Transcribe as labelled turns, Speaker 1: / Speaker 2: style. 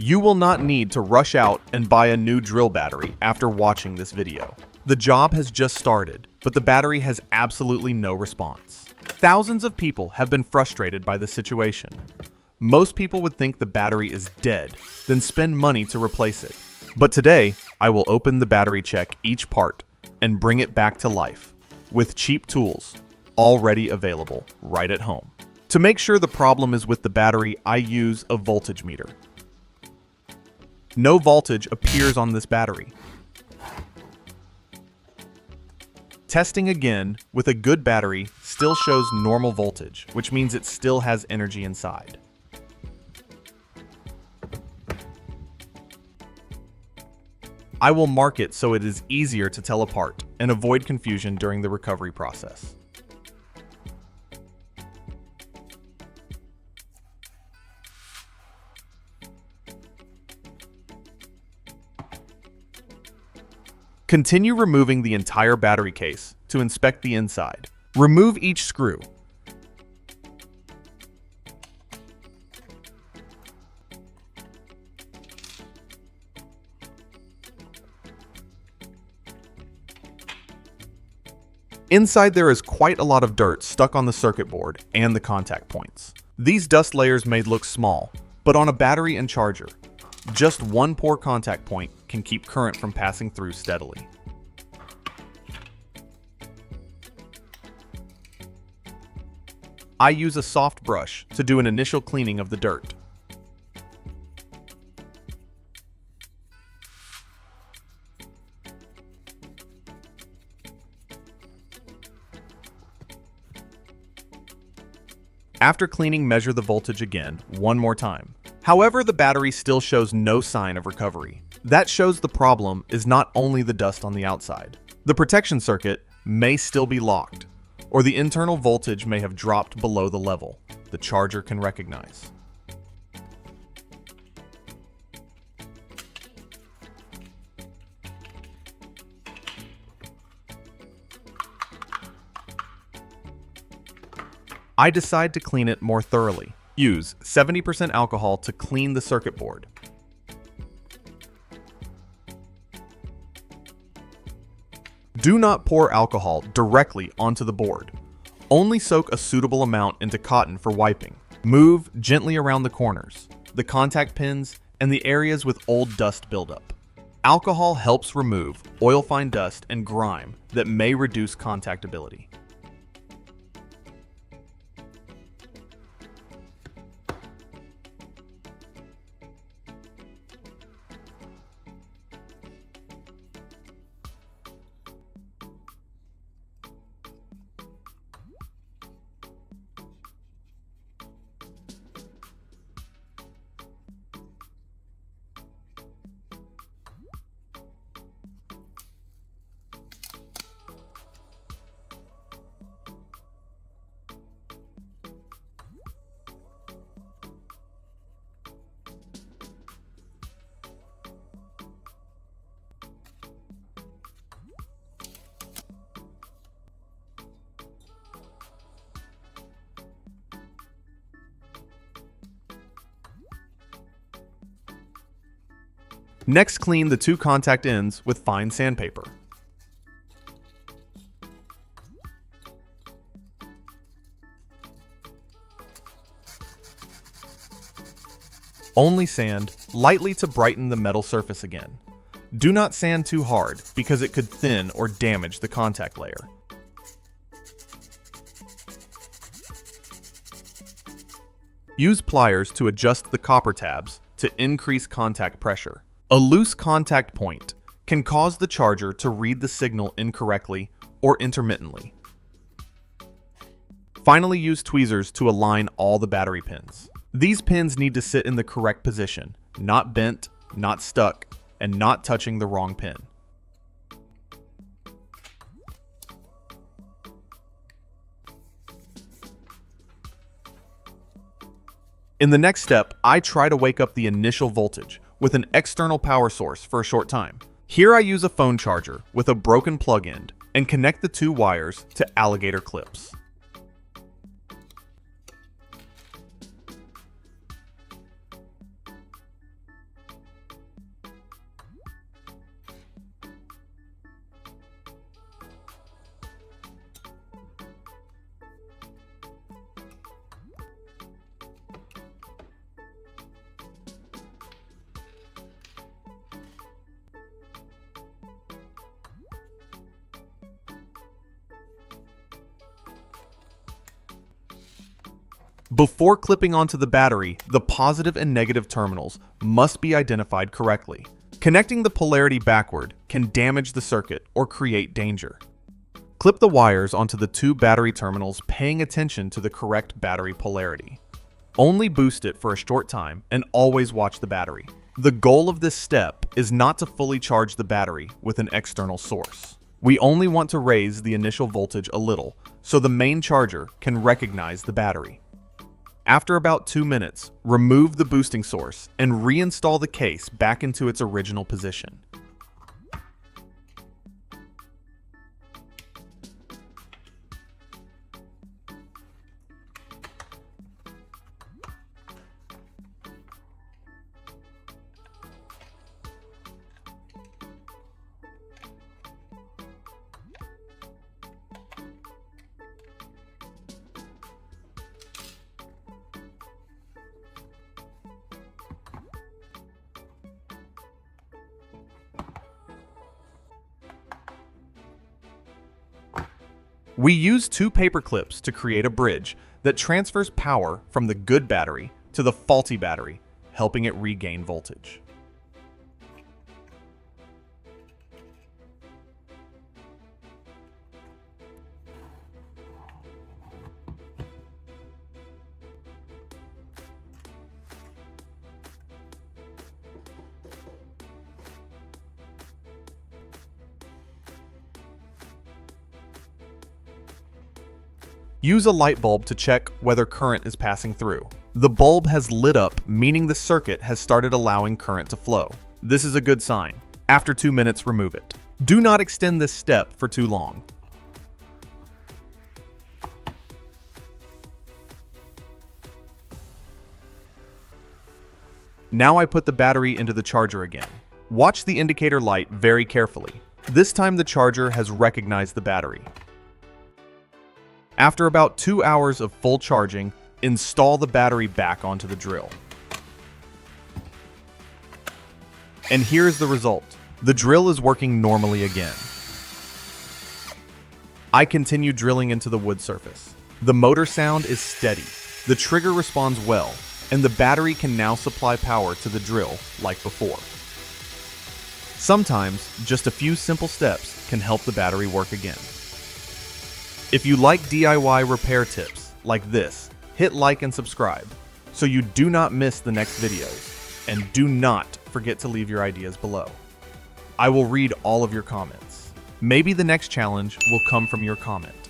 Speaker 1: You will not need to rush out and buy a new drill battery after watching this video. The job has just started, but the battery has absolutely no response. Thousands of people have been frustrated by the situation. Most people would think the battery is dead, then spend money to replace it. But today, I will open the battery, check each part, and bring it back to life with cheap tools already available right at home. To make sure the problem is with the battery, I use a voltage meter. No voltage appears on this battery. Testing again with a good battery still shows normal voltage, which means it still has energy inside. I will mark it so it is easier to tell apart and avoid confusion during the recovery process. Continue removing the entire battery case to inspect the inside. Remove each screw. Inside there is quite a lot of dirt stuck on the circuit board and the contact points. These dust layers may look small, but on a battery and charger, just one poor contact point can keep current from passing through steadily. I use a soft brush to do an initial cleaning of the dirt. After cleaning, measure the voltage again, one more time. However, the battery still shows no sign of recovery. That shows the problem is not only the dust on the outside. The protection circuit may still be locked, or the internal voltage may have dropped below the level the charger can recognize. I decide to clean it more thoroughly. Use 70% alcohol to clean the circuit board. Do not pour alcohol directly onto the board. Only soak a suitable amount into cotton for wiping. Move gently around the corners, the contact pins, and the areas with old dust buildup. Alcohol helps remove oil-fine dust and grime that may reduce contactability. Next, clean the two contact ends with fine sandpaper. Only sand lightly to brighten the metal surface again. Do not sand too hard because it could thin or damage the contact layer. Use pliers to adjust the copper tabs to increase contact pressure. A loose contact point can cause the charger to read the signal incorrectly or intermittently. Finally, use tweezers to align all the battery pins. These pins need to sit in the correct position, not bent, not stuck, and not touching the wrong pin. In the next step, I try to wake up the initial voltage with an external power source for a short time. Here I use a phone charger with a broken plug end and connect the two wires to alligator clips. Before clipping onto the battery, the positive and negative terminals must be identified correctly. Connecting the polarity backward can damage the circuit or create danger. Clip the wires onto the two battery terminals, paying attention to the correct battery polarity. Only boost it for a short time and always watch the battery. The goal of this step is not to fully charge the battery with an external source. We only want to raise the initial voltage a little so the main charger can recognize the battery. After about 2 minutes, remove the boosting source and reinstall the case back into its original position. We use 2 paper clips to create a bridge that transfers power from the good battery to the faulty battery, helping it regain voltage. Use a light bulb to check whether current is passing through. The bulb has lit up, meaning the circuit has started allowing current to flow. This is a good sign. After 2 minutes, remove it. Do not extend this step for too long. Now I put the battery into the charger again. Watch the indicator light very carefully. This time the charger has recognized the battery. After about 2 hours of full charging, install the battery back onto the drill. And here's the result. The drill is working normally again. I continue drilling into the wood surface. The motor sound is steady, the trigger responds well, and the battery can now supply power to the drill like before. Sometimes, just a few simple steps can help the battery work again. If you like DIY repair tips like this, hit like and subscribe so you do not miss the next videos, and do not forget to leave your ideas below. I will read all of your comments. Maybe the next challenge will come from your comment.